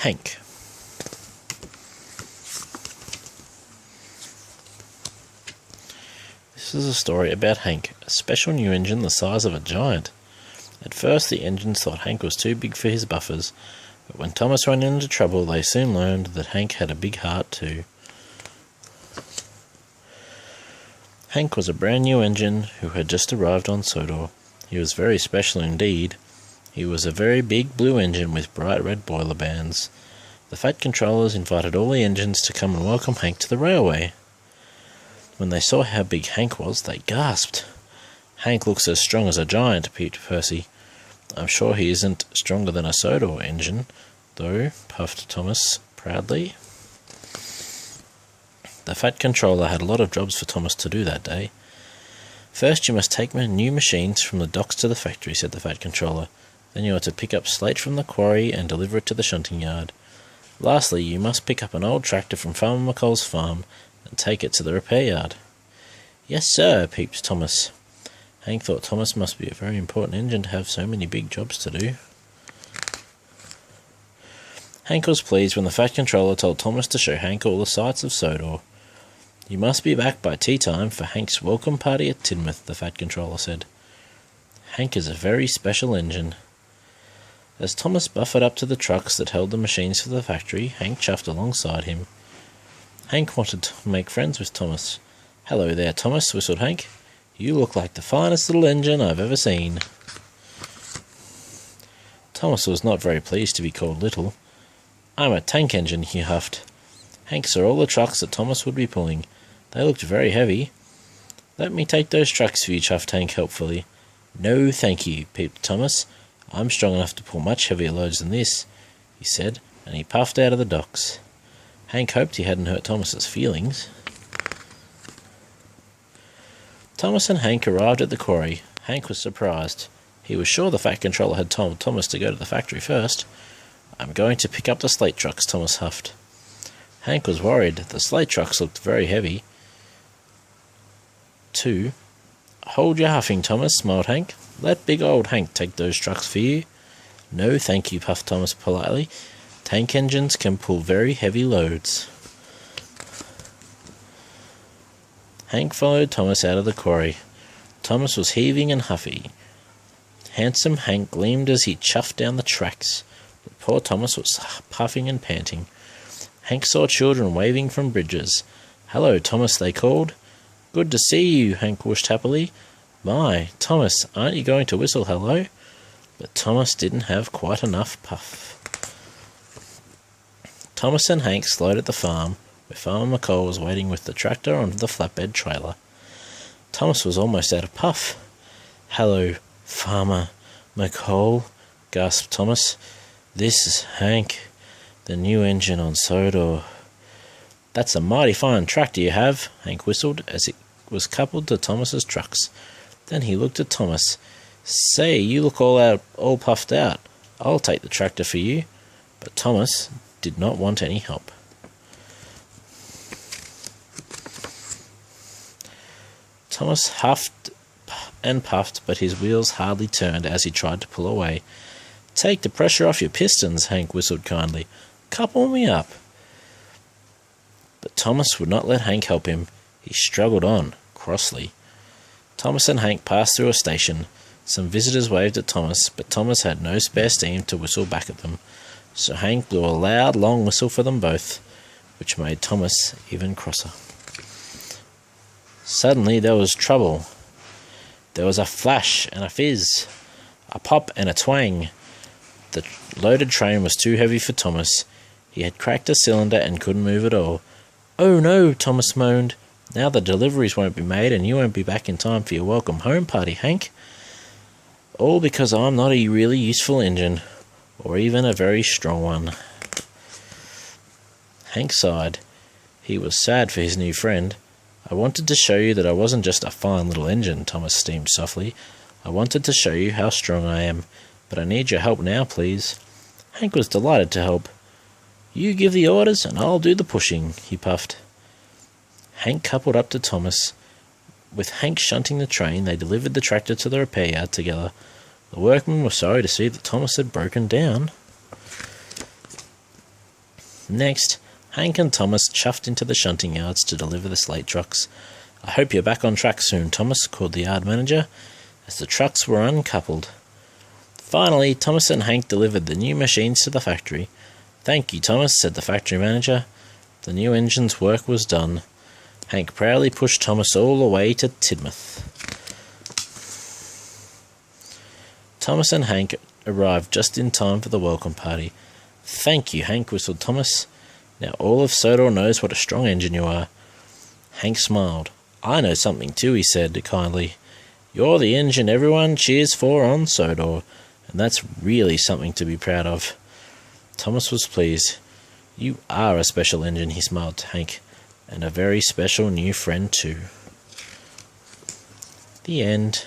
Hank. This is a story about Hank, a special new engine the size of a giant. At first the engines thought Hank was too big for his buffers, but when Thomas ran into trouble they soon learned that Hank had a big heart too. Hank was a brand new engine who had just arrived on Sodor. He was very special indeed. He was a very big blue engine with bright red boiler bands. The Fat controllers invited all the engines to come and welcome Hank to the railway. When they saw how big Hank was, they gasped. "Hank looks as strong as a giant," peeped Percy. "I'm sure he isn't stronger than a Sodor engine, though," puffed Thomas proudly. The Fat controller had a lot of jobs for Thomas to do that day. "First you must take new machines from the docks to the factory," said the Fat controller. "Then you are to pick up slate from the quarry and deliver it to the shunting yard. Lastly, you must pick up an old tractor from Farmer McColl's farm and take it to the repair yard." "Yes, sir," peeped Thomas. Hank thought Thomas must be a very important engine to have so many big jobs to do. Hank was pleased when the Fat controller told Thomas to show Hank all the sights of Sodor. "You must be back by tea time for Hank's welcome party at Tidmouth," the Fat controller said. Hank is a very special engine. As Thomas buffered up to the trucks that held the machines for the factory, Hank chuffed alongside him. Hank wanted to make friends with Thomas. "Hello there, Thomas," whistled Hank. "You look like the finest little engine I've ever seen." Thomas was not very pleased to be called little. "I'm a tank engine," he huffed. Hank saw all the trucks that Thomas would be pulling. They looked very heavy. "Let me take those trucks for you," chuffed Hank helpfully. "No, thank you," peeped Thomas. "I'm strong enough to pull much heavier loads than this," he said, and he puffed out of the docks. Hank hoped he hadn't hurt Thomas's feelings. Thomas and Hank arrived at the quarry. Hank was surprised. He was sure the Fat controller had told Thomas to go to the factory first. "I'm going to pick up the slate trucks," Thomas huffed. Hank was worried. The slate trucks looked very heavy, too. "Hold your huffing, Thomas," smiled Hank. "Let big old Hank take those trucks for you." "No, thank you," puffed Thomas politely. "Tank engines can pull very heavy loads." Hank followed Thomas out of the quarry. Thomas was heaving and huffy. Handsome Hank gleamed as he chuffed down the tracks, but poor Thomas was puffing and panting. Hank saw children waving from bridges. "Hello, Thomas," they called. "Good to see you," Hank wished happily. "My, Thomas, aren't you going to whistle hello?" But Thomas didn't have quite enough puff. Thomas and Hank slowed at the farm, where Farmer McColl was waiting with the tractor onto the flatbed trailer. Thomas was almost out of puff. "Hello, Farmer McColl," gasped Thomas. "This is Hank, the new engine on Sodor." "That's a mighty fine tractor you have," Hank whistled, as it was coupled to Thomas's trucks. Then he looked at Thomas. "Say, you look all puffed out. I'll take the tractor for you." But Thomas did not want any help. Thomas huffed and puffed, but his wheels hardly turned as he tried to pull away. "Take the pressure off your pistons," Hank whistled kindly. "Couple me up." But Thomas would not let Hank help him. He struggled on, crossly. Thomas and Hank passed through a station. Some visitors waved at Thomas, but Thomas had no spare steam to whistle back at them, so Hank blew a loud, long whistle for them both, which made Thomas even crosser. Suddenly there was trouble. There was a flash and a fizz, a pop and a twang. The loaded train was too heavy for Thomas. He had cracked a cylinder and couldn't move at all. "Oh no," Thomas moaned. "Now the deliveries won't be made and you won't be back in time for your welcome home party, Hank. All because I'm not a really useful engine, or even a very strong one." Hank sighed. He was sad for his new friend. "I wanted to show you that I wasn't just a fine little engine," Thomas steamed softly. "I wanted to show you how strong I am, but I need your help now, please." Hank was delighted to help. "You give the orders and I'll do the pushing," he puffed. Hank coupled up to Thomas. With Hank shunting the train, they delivered the tractor to the repair yard together. The workmen were sorry to see that Thomas had broken down. Next, Hank and Thomas chuffed into the shunting yards to deliver the slate trucks. "I hope you're back on track soon, Thomas," called the yard manager, as the trucks were uncoupled. Finally, Thomas and Hank delivered the new machines to the factory. "Thank you, Thomas," said the factory manager. The new engine's work was done. Hank proudly pushed Thomas all the way to Tidmouth. Thomas and Hank arrived just in time for the welcome party. "Thank you, Hank," whistled Thomas. "Now all of Sodor knows what a strong engine you are." Hank smiled. "I know something too," he said kindly. "You're the engine everyone cheers for on Sodor, and that's really something to be proud of." Thomas was pleased. "You are a special engine," he smiled to Hank, "and a very special new friend too." The end.